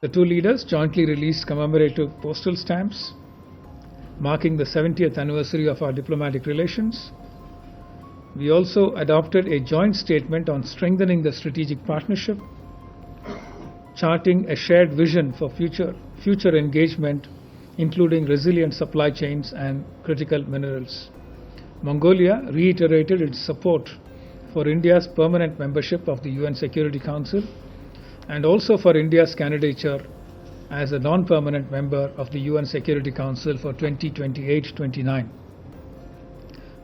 The two leaders jointly released commemorative postal stamps marking the 70th anniversary of our diplomatic relations. We also adopted a joint statement on strengthening the strategic partnership, charting a shared vision for future engagement, including resilient supply chains and critical minerals. Mongolia reiterated its support for India's permanent membership of the UN Security Council and also for India's candidature as a non-permanent member of the UN Security Council for 2028-29.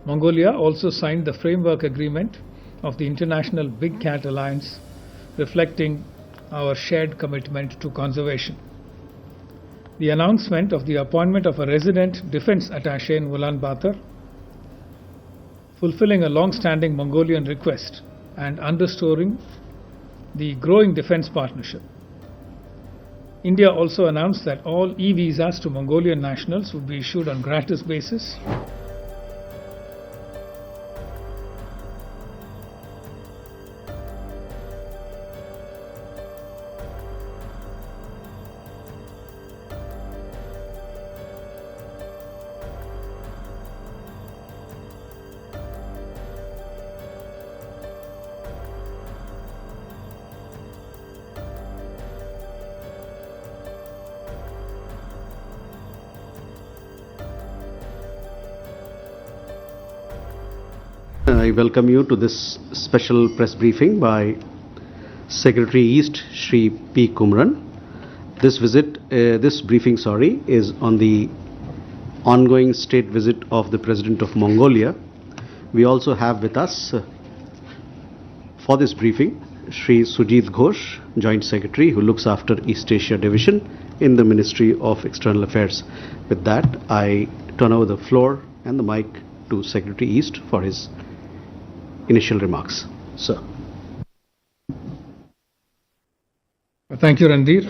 Mongolia also signed the framework agreement of the International Big Cat Alliance, reflecting our shared commitment to conservation. The announcement of the appointment of a resident defense attaché in Ulaanbaatar, fulfilling a long-standing Mongolian request and underscoring the growing defense partnership. India also announced that all e-visas to Mongolian nationals would be issued on gratis basis. I welcome you to this special press briefing by Secretary East Shri P. Kumran. This briefing is on the ongoing state visit of the President of Mongolia. We also have with us for this briefing Shri Sujit Ghosh, Joint Secretary who looks after East Asia Division in the Ministry of External Affairs. With that, I turn over the floor and the mic to Secretary East for his initial remarks. Sir. Thank you, Randir.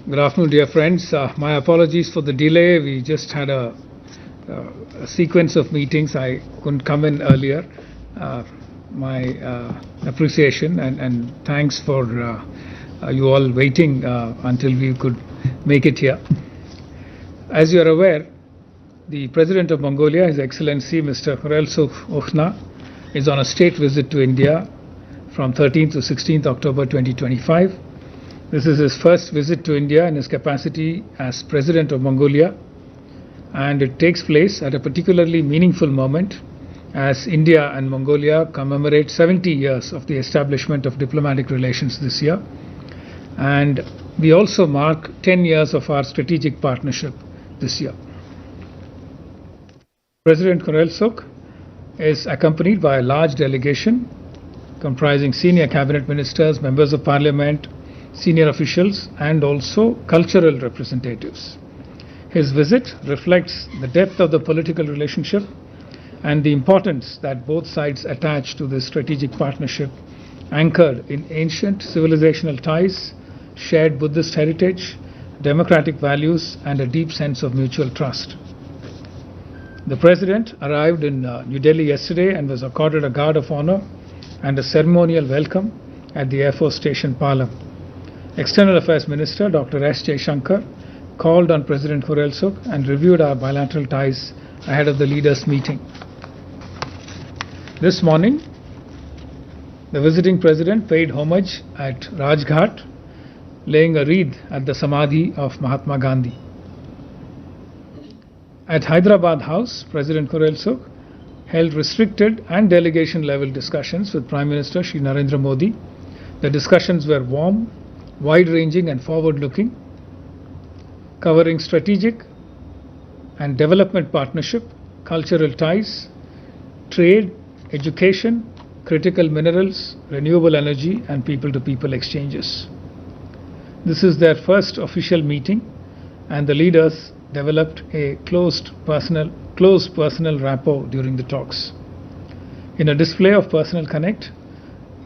Good afternoon, dear friends. My apologies for the delay. We just had a sequence of meetings. I couldn't come in earlier. My appreciation and thanks for you all waiting until we could make it here. As you are aware, the President of Mongolia, His Excellency Mr. Khurelsukh is on a state visit to India from 13th to 16th October 2025. This is his first visit to India in his capacity as President of Mongolia, and it takes place at a particularly meaningful moment as India and Mongolia commemorate 70 years of the establishment of diplomatic relations this year, and we also mark 10 years of our strategic partnership this year. President Khurelsukh is accompanied by a large delegation comprising senior cabinet ministers, members of parliament, senior officials and also cultural representatives. His visit reflects the depth of the political relationship and the importance that both sides attach to this strategic partnership anchored in ancient civilizational ties, shared Buddhist heritage, democratic values and a deep sense of mutual trust. The President arrived in New Delhi yesterday and was accorded a guard of honor and a ceremonial welcome at the Air Force Station Palam. External Affairs Minister Dr. S. Jaishankar called on President Khurelsukh and reviewed our bilateral ties ahead of the leaders' meeting. This morning, the visiting President paid homage at Rajghat, laying a wreath at the Samadhi of Mahatma Gandhi. At Hyderabad House, President Khurelsukh held restricted and delegation level discussions with Prime Minister Shri Narendra Modi. The discussions were warm, wide-ranging and forward-looking, covering strategic and development partnership, cultural ties, trade, education, critical minerals, renewable energy and people-to-people exchanges. This is their first official meeting and the leaders developed a close personal rapport during the talks. In a display of personal connect,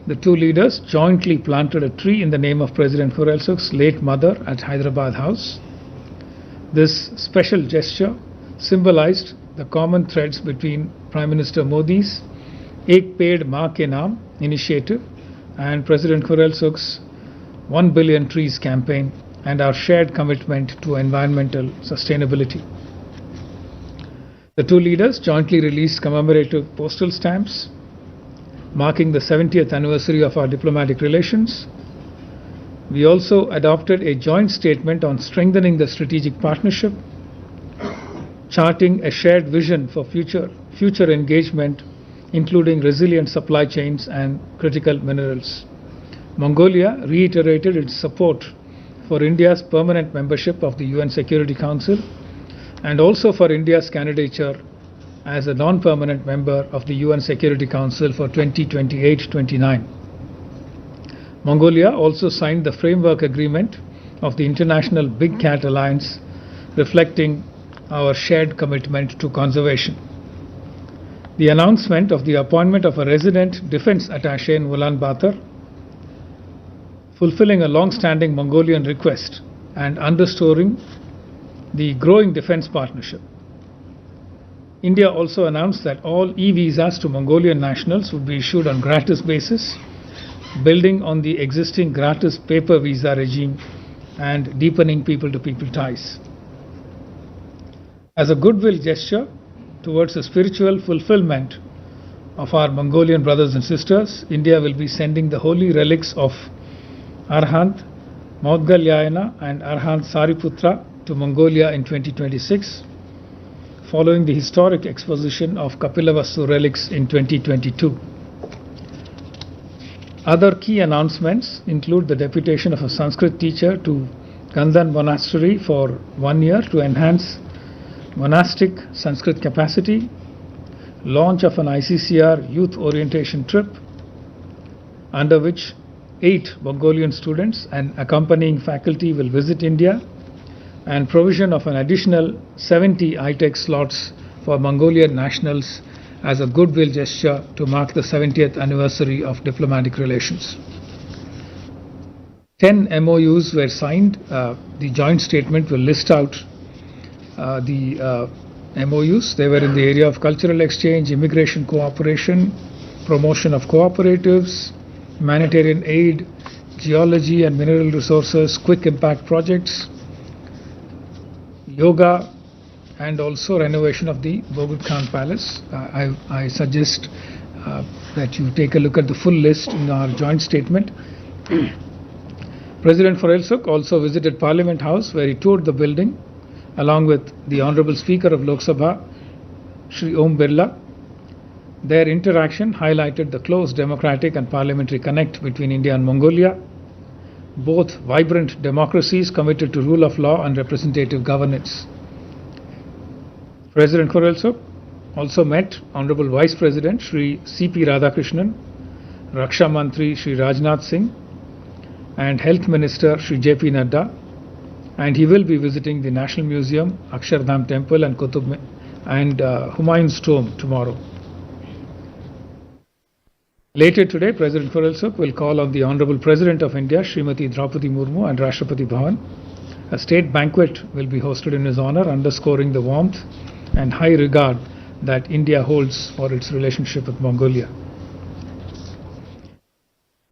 the two leaders jointly planted a tree in the name of President Khurelsukh's late mother at Hyderabad House. This special gesture symbolized the common threads between Prime Minister Modi's Ek Ped Maa Ke Naam initiative and President Khurelsukh's 1 billion trees campaign, and our shared commitment to environmental sustainability. The two leaders jointly released commemorative postal stamps marking the 70th anniversary of our diplomatic relations. We also adopted a joint statement on strengthening the strategic partnership, charting a shared vision for future engagement, including resilient supply chains and critical minerals. Mongolia reiterated its support for India's permanent membership of the UN Security Council and also for India's candidature as a non-permanent member of the UN Security Council for 2028-29. Mongolia also signed the framework agreement of the International Big Cat Alliance, reflecting our shared commitment to conservation. The announcement of the appointment of a resident defense attaché in Ulaanbaatar, fulfilling a long-standing Mongolian request and underscoring the growing defense partnership. India also announced that all e-visas to Mongolian nationals would be issued on gratis basis, building on the existing gratis paper visa regime and deepening people-to-people ties. As a goodwill gesture towards the spiritual fulfillment of our Mongolian brothers and sisters, India will be sending the holy relics of Arhant Maudgalyayana and Arhant Sariputra to Mongolia in 2026, following the historic exposition of Kapilavastu relics in 2022. Other key announcements include the deputation of a Sanskrit teacher to Gandhan Monastery for 1 year to enhance monastic Sanskrit capacity, launch of an ICCR youth orientation trip, under which 8 Mongolian students and accompanying faculty will visit India, and provision of an additional 70 ITEC slots for Mongolian nationals as a goodwill gesture to mark the 70th anniversary of diplomatic relations. 10 MOUs were signed. The joint statement will list out the MOUs. They were in the area of cultural exchange, immigration cooperation, promotion of cooperatives, humanitarian aid, geology and mineral resources, quick impact projects, yoga, and also renovation of the Bogd Khan Palace. I suggest that you take a look at the full list in our joint statement. President Khurelsukh also visited Parliament House, where he toured the building along with the Honorable Speaker of Lok Sabha, Shri Om Birla. Their interaction highlighted the close democratic and parliamentary connect between India and Mongolia, both vibrant democracies committed to rule of law and representative governance. President Khurelsukh also met Honorable Vice President Shri C.P. Radhakrishnan, Raksha Mantri Shri Rajnath Singh, and Health Minister Shri J.P. Nadda, and he will be visiting the National Museum, Akshardham Temple and Humayun's Tomb tomorrow. Later today, President Khurelsukh will call on the Honorable President of India, Srimati Draupadi Murmu, and Rashtrapati Bhavan. A state banquet will be hosted in his honor, underscoring the warmth and high regard that India holds for its relationship with Mongolia.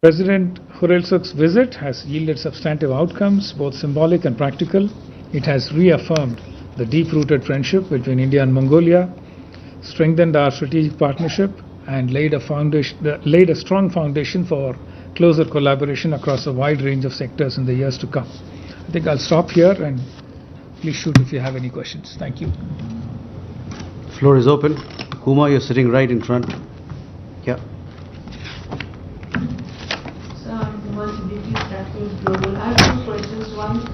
President Khurelsukh's visit has yielded substantive outcomes, both symbolic and practical. It has reaffirmed the deep-rooted friendship between India and Mongolia, strengthened our strategic partnership, and laid a strong foundation for closer collaboration across a wide range of sectors in the years to come. I think I'll stop here, and please shoot if you have any questions. Thank you. Floor is open. Kuma, you're sitting right in front. Yeah. So I'm Global. I have two questions. One,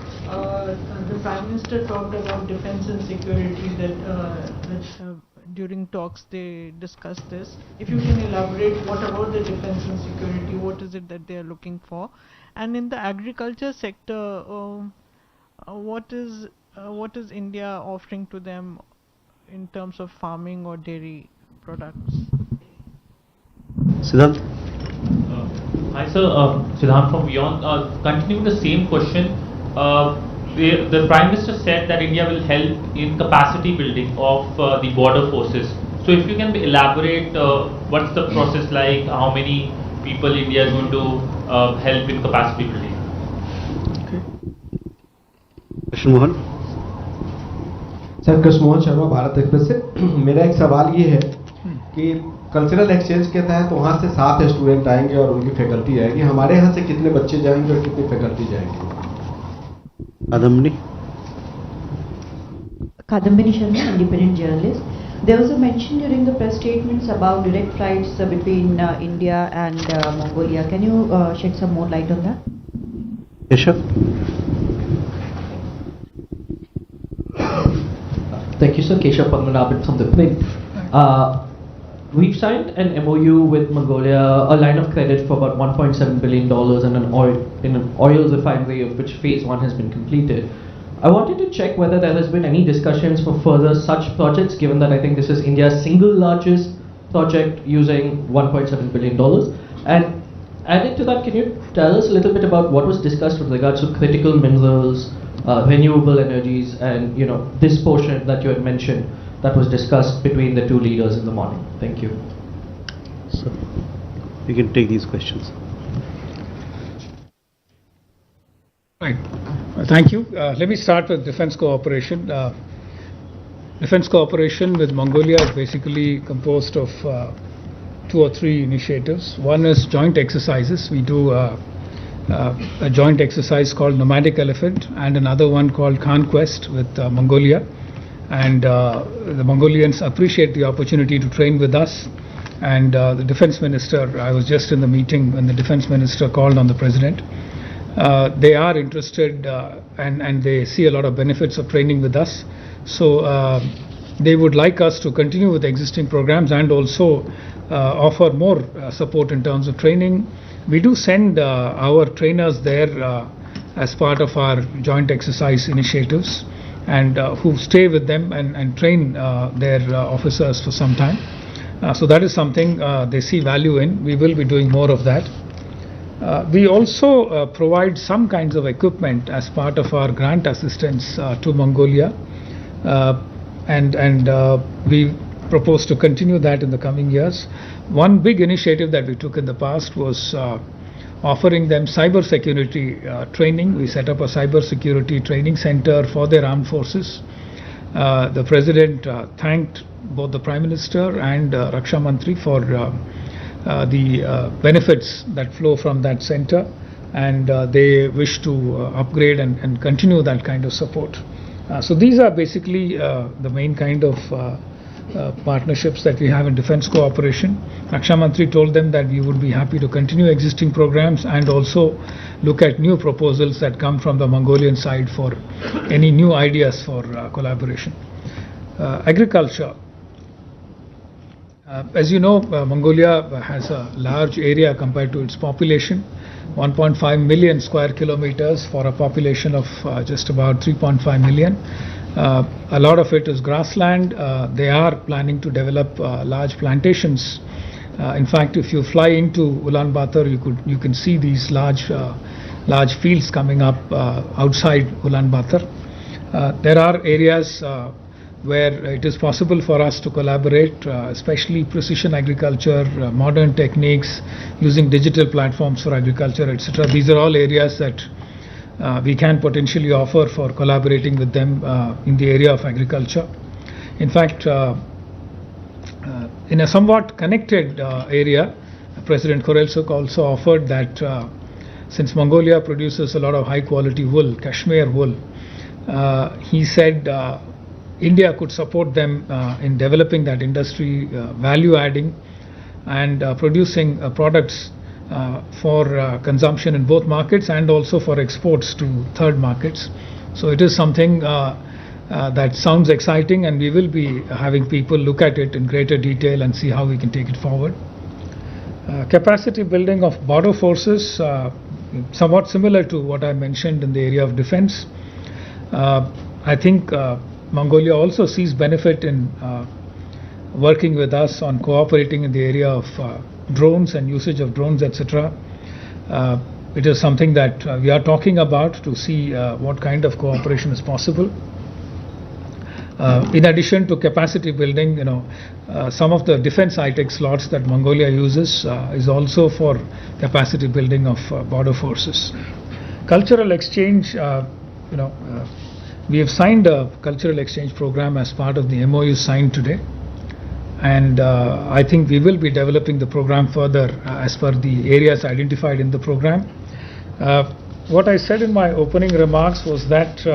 the Prime Minister talked about defense and security that during talks they discussed this. If you can elaborate, what about the defense and security? What is it that they are looking for? And in the agriculture sector, what is India offering to them in terms of farming or dairy products? Siddhant? Hi sir, Siddhant from Beyond. Continuing the same question, the Prime Minister said that India will help in capacity building of the border forces. So if you can elaborate, what's the process like, how many people India is going to help in capacity building? Krishna Mohan. Sir Krishna Mohan Sharma Bharat express से मेरा एक सवाल ये है कि cultural exchange के तहत वहाँ से 7 स्टूडेंट आएंगे और उनकी फैकल्टी आएगी, हमारे यहाँ से कितने बच्चे जाएंगे और कितनी फैकल्टी जाएंगे? Adamni. Kadambini Sharma, independent journalist. There was a mention during the press statements about direct flights between India and Mongolia. Can you shed some more light on that? Keshav. Thank you, sir. Keshav Padmanabhan from Deepen. We've signed an MOU with Mongolia, a line of credit for about $1.7 billion in an oil refinery, of which phase 1 has been completed. I wanted to check whether there has been any discussions for further such projects, given that I think this is India's single largest project using $1.7 billion. And added to that, can you tell us a little bit about what was discussed with regards to critical minerals, renewable energies, and this portion that you had mentioned that was discussed between the two leaders in the morning? Thank you. So, you can take these questions. Right. Thank you. Let me start with defense cooperation. Defense cooperation with Mongolia is basically composed of 2 or 3 initiatives. One is joint exercises. We do a joint exercise called Nomadic Elephant and another one called Conquest with Mongolia. And the Mongolians appreciate the opportunity to train with us. And the defense minister, I was just in the meeting when the defense minister called on the president. They are interested and they see a lot of benefits of training with us. So they would like us to continue with existing programs and also offer more support in terms of training. We do send our trainers there as part of our joint exercise initiatives and who stay with them and train their officers for some time. So that is something they see value in. We will be doing more of that. We also provide some kinds of equipment as part of our grant assistance to Mongolia, and we propose to continue that in the coming years. One big initiative that we took in the past was offering them cyber security training. We set up a cyber security training center for their armed forces. The President thanked both the Prime Minister and Raksha Mantri for the benefits that flow from that center, and they wish to upgrade and continue that kind of support. So these are basically the main kind of partnerships that we have in defense cooperation. Raksha Mantri told them that we would be happy to continue existing programs and also look at new proposals that come from the Mongolian side for any new ideas for collaboration. Agriculture. As you know, Mongolia has a large area compared to its population, 1.5 million square kilometers for a population of just about 3.5 million. A lot of it is grassland. They are planning to develop large plantations. In fact, if you fly into Ulaanbaatar, you can see these large fields coming up outside Ulaanbaatar. There are areas where it is possible for us to collaborate, especially precision agriculture, modern techniques, using digital platforms for agriculture, etc. These are all areas that we can potentially offer for collaborating with them in the area of agriculture. In fact, in a somewhat connected area, President Khurelsukh also offered that since Mongolia produces a lot of high quality wool, Kashmir wool, he said India could support them in developing that industry, value adding and producing products for consumption in both markets and also for exports to third markets. So it is something that sounds exciting, and we will be having people look at it in greater detail and see how we can take it forward. Capacity building of border forces, somewhat similar to what I mentioned in the area of defense. I think Mongolia also sees benefit in working with us on cooperating in the area of drones and usage of drones, etc. It is something that we are talking about to see what kind of cooperation is possible. In addition to capacity building, some of the defense high-tech slots that Mongolia uses is also for capacity building of border forces. Cultural exchange, We have signed a cultural exchange program as part of the MOU signed today, and I think we will be developing the program further as per the areas identified in the program. What I said in my opening remarks was that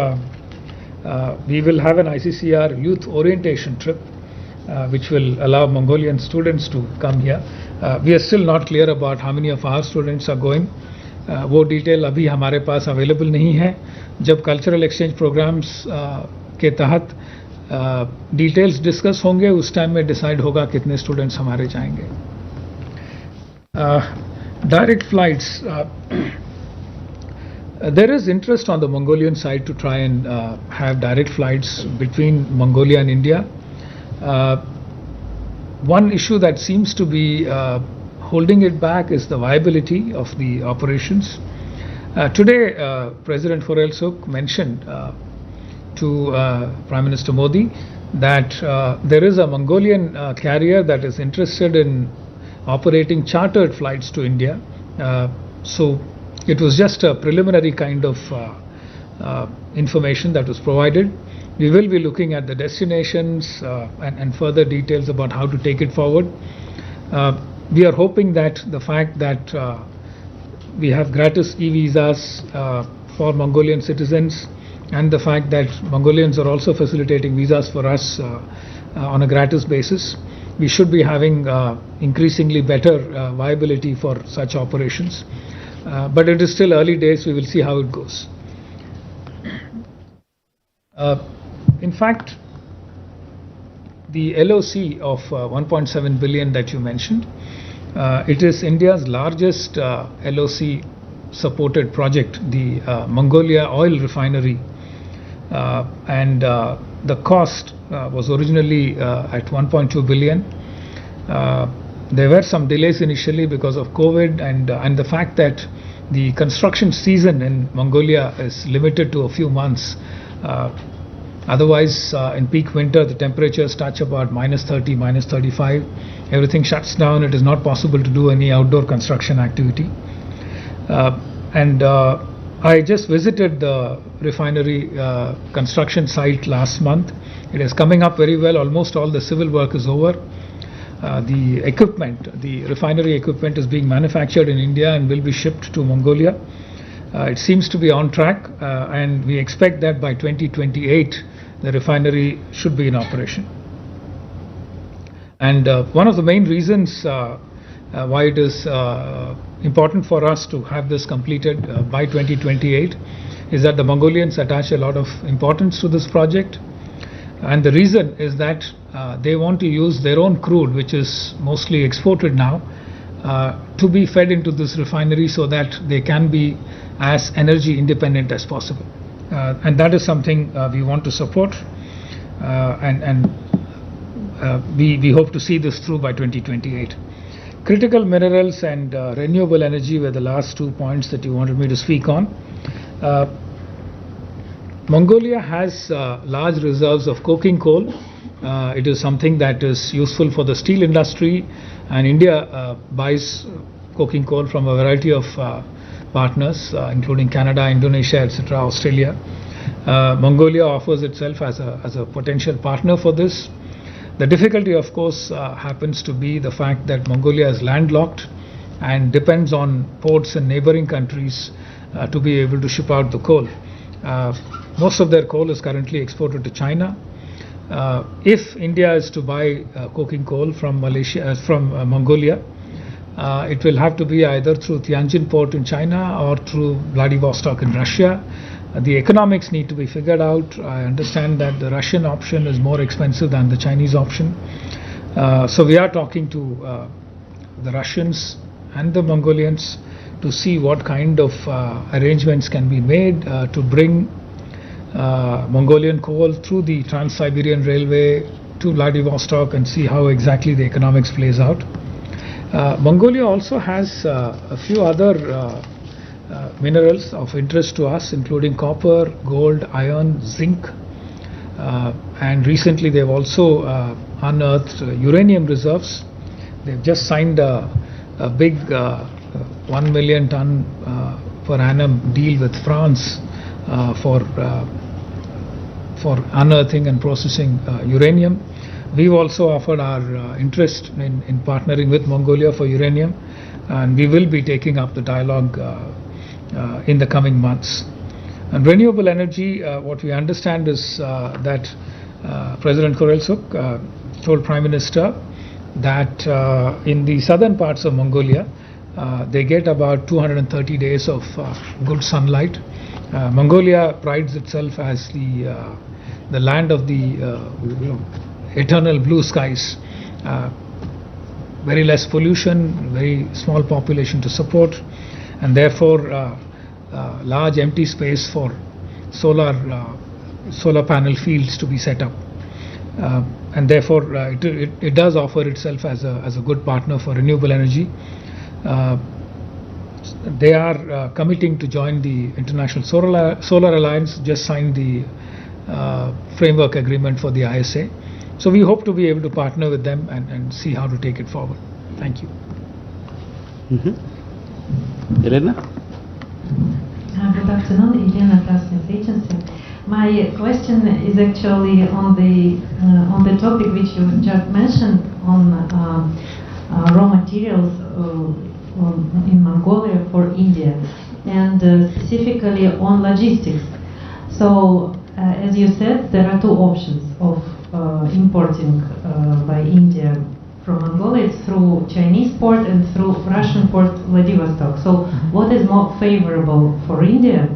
we will have an ICCR youth orientation trip which will allow Mongolian students to come here. We are still not clear about how many of our students are going. वो detail अभी हमारे पास available नहीं है. जब cultural exchange programmes के तहत details discuss होंगे उस टाइम में डिसाइड होगा कितने स्टूडेंट्स हमारे जाएंगे. Direct flights, there is interest on the Mongolian side to try and have direct flights between Mongolia and India. One issue that seems to be holding it back is the viability of the operations. Today, President Khurelsukh mentioned to Prime Minister Modi that there is a Mongolian carrier that is interested in operating chartered flights to India. So it was just a preliminary kind of information that was provided. We will be looking at the destinations and further details about how to take it forward. We are hoping that the fact that we have gratis e-visas for Mongolian citizens and the fact that Mongolians are also facilitating visas for us on a gratis basis, we should be having increasingly better viability for such operations. But it is still early days, we will see how it goes. In fact, the LOC of 1.7 billion that you mentioned, it is India's largest LOC supported project, the Mongolia oil refinery, and the cost was originally at 1.2 billion. There were some delays initially because of COVID and the fact that the construction season in Mongolia is limited to a few months. Otherwise, in peak winter, the temperatures touch about -30, -35. Everything shuts down. It is not possible to do any outdoor construction activity. I just visited the refinery construction site last month. It is coming up very well. Almost all the civil work is over. The equipment, the refinery equipment is being manufactured in India and will be shipped to Mongolia. It seems to be on track and we expect that by 2028 the refinery should be in operation. And one of the main reasons why it is important for us to have this completed by 2028 is that the Mongolians attach a lot of importance to this project. And the reason is that they want to use their own crude, which is mostly exported now, to be fed into this refinery so that they can be as energy independent as possible. And that is something we want to support, and we hope to see this through by 2028. Critical minerals and renewable energy were the last 2 points that you wanted me to speak on. Mongolia has large reserves of coking coal. It is something that is useful for the steel industry, and India buys coking coal from a variety of partners, including Canada, Indonesia, etc., Australia. Mongolia offers itself as a potential partner for this. The difficulty, of course, happens to be the fact that Mongolia is landlocked and depends on ports in neighboring countries to be able to ship out the coal. Most of their coal is currently exported to China. If India is to buy coking coal from Mongolia, it will have to be either through Tianjin port in China or through Vladivostok in Russia. The economics need to be figured out. I understand that the Russian option is more expensive than the Chinese option. So we are talking to the Russians and the Mongolians to see what kind of arrangements can be made to bring Mongolian coal through the Trans-Siberian Railway to Vladivostok and see how exactly the economics plays out. Mongolia also has a few other minerals of interest to us, including copper, gold, iron, zinc, and recently they've also unearthed uranium reserves. They've just signed a big 1 million ton per annum deal with France for for unearthing and processing uranium. We've also offered our interest in partnering with Mongolia for uranium, and we will be taking up the dialogue in the coming months. And renewable energy, what we understand is that President Khurelsukh told Prime Minister that in the southern parts of Mongolia, they get about 230 days of good sunlight. Mongolia prides itself as the land of the eternal blue skies. Very less pollution, very small population to support, and therefore large empty space for solar panel fields to be set up. And therefore it does offer itself as a good partner for renewable energy. They are committing to join the International Solar Alliance, just signed the framework agreement for the ISA. So we hope to be able to partner with them and see how to take it forward. Thank you. Elena? Good afternoon, Elena, Press News Agency. My question is actually on the topic which you just mentioned on raw materials in Mongolia for India, and specifically on logistics. So, as you said, there are two options of importing by India from Mongolia. It's through Chinese port and through Russian port Vladivostok. So, what is more favorable for India?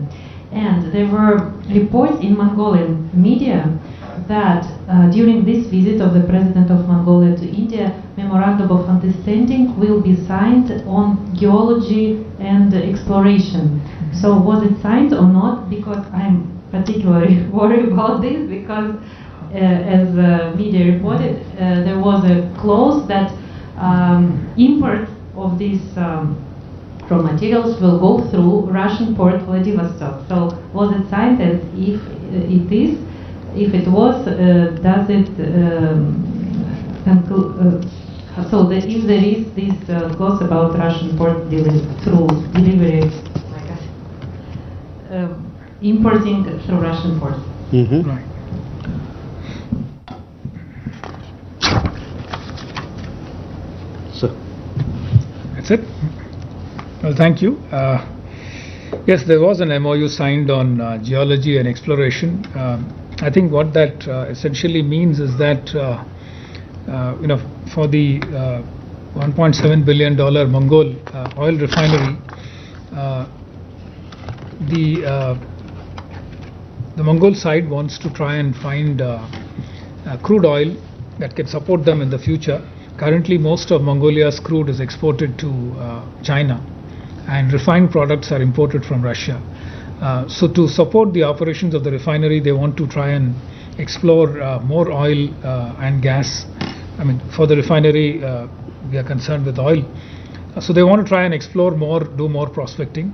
And there were reports in Mongolian media that during this visit of the President of Mongolia to India, memorandum of understanding will be signed on geology and exploration. So was it signed or not? Because I'm particularly worried about this, because as media reported, there was a clause that import of these raw materials will go through Russian port Vladivostok. So was it signed? And if it is, if it was, does it so that if there is this clause about Russian port through delivery, importing through Russian ports? Right. So, That's it. Well, thank you. Yes, there was an MOU signed on geology and exploration. I think what that essentially means is that for the $1.7 billion Mongol oil refinery, the Mongol side wants to try and find crude oil that can support them in the future. Currently, most of Mongolia's crude is exported to China, and refined products are imported from Russia. So to support the operations of the refinery, they want to try and explore more oil and gas. I mean, for the refinery, we are concerned with oil. So they want to try and explore more, do more prospecting,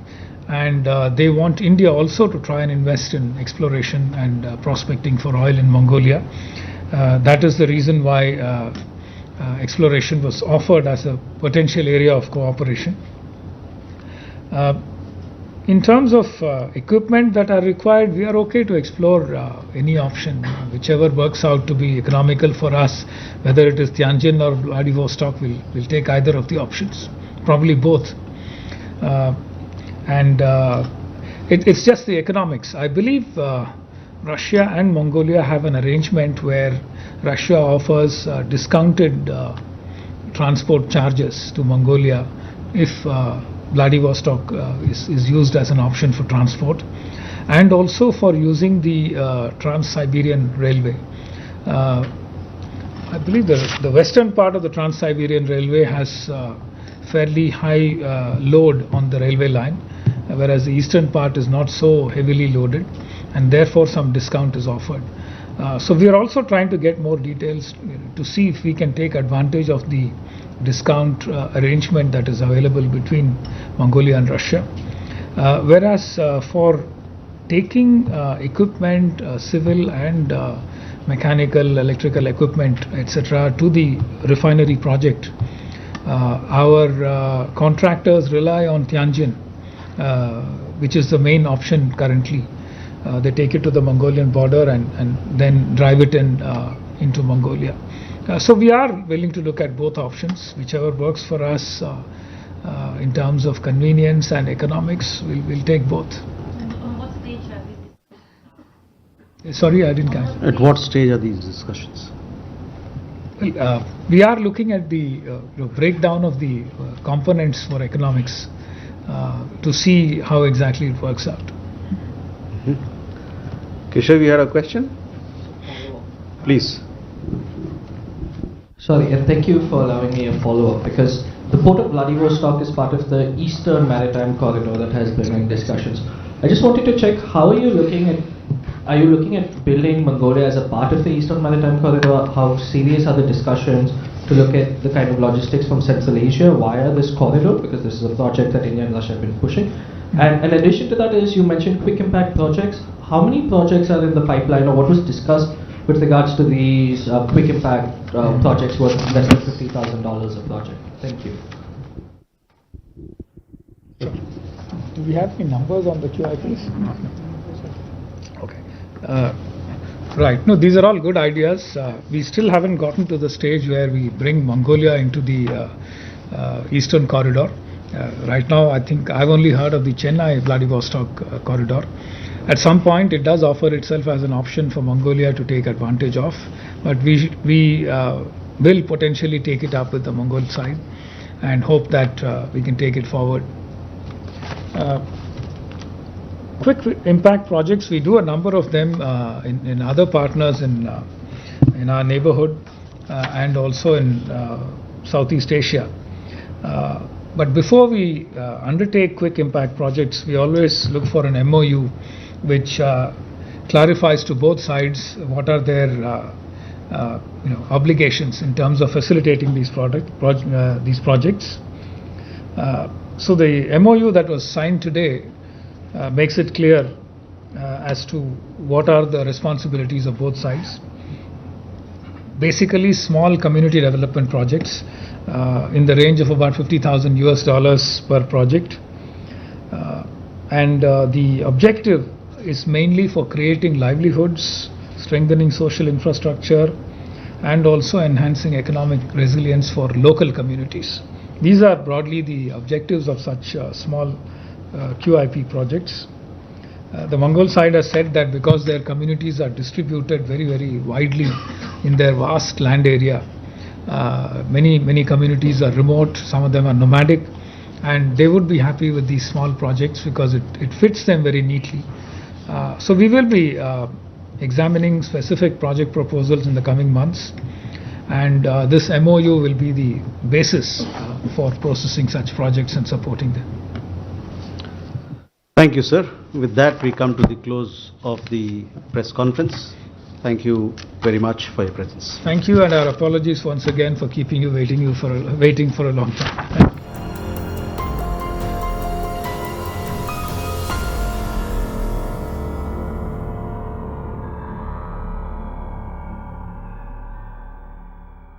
and they want India also to try and invest in exploration and prospecting for oil in Mongolia. That is the reason why exploration was offered as a potential area of cooperation. In terms of equipment that are required, we are okay to explore any option, whichever works out to be economical for us. Whether it is Tianjin or Vladivostok, we'll take either of the options, probably both. It's just the economics. I believe Russia and Mongolia have an arrangement where Russia offers discounted transport charges to Mongolia if Vladivostok is used as an option for transport, and also for using the Trans-Siberian Railway. I believe the western part of the Trans-Siberian Railway has fairly high load on the railway line, whereas the eastern part is not so heavily loaded, and therefore some discount is offered. So we are also trying to get more details to see if we can take advantage of the discount arrangement that is available between Mongolia and Russia. Whereas for taking equipment, civil and mechanical, electrical equipment, etc., to the refinery project, our contractors rely on Tianjin, which is the main option currently. they take it to the Mongolian border and then drive it into Mongolia. So we are willing to look at both options, whichever works for us in terms of convenience and economics. We'll take both. On what stage are these? Sorry, I didn't catch. At what stage are these discussions? We are looking at the breakdown of the components for economics to see how exactly it works out. Keshav, you had a question? Please. Sorry, and thank you for allowing me a follow-up, because the port of Vladivostok is part of the Eastern Maritime Corridor that has been in discussions. I just wanted to check, how are you looking at building Mongolia as a part of the Eastern Maritime Corridor? How serious are the discussions to look at the kind of logistics from Central Asia via this corridor? Because this is a project that India and Russia have been pushing. And in addition to that is, you mentioned quick impact projects. How many projects are in the pipeline, or what was discussed with regards to these quick impact projects worth less than $50,000 a project? Thank you. Do we have any numbers on the QIPs? Okay. Right. No, these are all good ideas. We still haven't gotten to the stage where we bring Mongolia into the Eastern Corridor. Right now, I think I've only heard of the Chennai-Vladivostok corridor. At some point, it does offer itself as an option for Mongolia to take advantage of, but we will potentially take it up with the Mongol side and hope that we can take it forward. Quick impact projects, we do a number of them in other partners in our neighborhood and also in Southeast Asia. But before we undertake quick impact projects, we always look for an MOU which clarifies to both sides what are their obligations in terms of facilitating these projects. So the MOU that was signed today makes it clear as to what are the responsibilities of both sides. Basically, small community development projects in the range of about $50,000 per project, and the objective is mainly for creating livelihoods, strengthening social infrastructure, and also enhancing economic resilience for local communities. These are broadly the objectives of such small QIP projects. The Mongol side has said that because their communities are distributed very, very widely in their vast land area, many communities are remote, some of them are nomadic, and they would be happy with these small projects because it fits them very neatly. So we will be examining specific project proposals in the coming months, and this MOU will be the basis for processing such projects and supporting them. Thank you, sir. With that, we come to the close of the press conference. Thank you very much for your presence. Thank you, and our apologies once again for keeping you waiting for a long time.